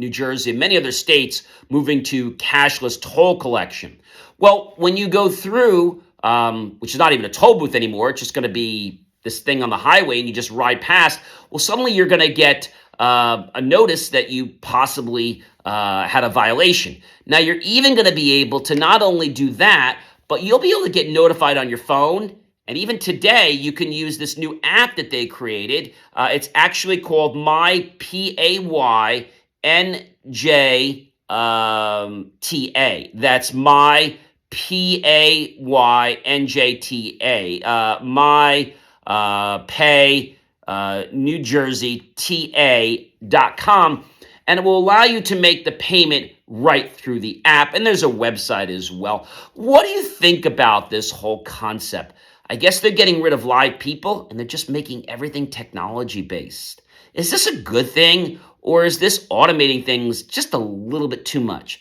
New Jersey, and many other states moving to cashless toll collection. Well, when you go through, which is not even a toll booth anymore, it's just going to be this thing on the highway and you just ride past, well, suddenly you're going to get a notice that you possibly had a violation. Now, you're even going to be able to not only do that, but you'll be able to get notified on your phone. And even today, you can use this new app that they created. It's actually called My PAYNJ TA. That's My PAYNJTA. My Pay New Jersey TA.com. And it will allow you to make the payment right through the app. And there's a website as well. What do you think about this whole concept? I guess they're getting rid of live people and they're just making everything technology based. Is this a good thing, or is this automating things just a little bit too much?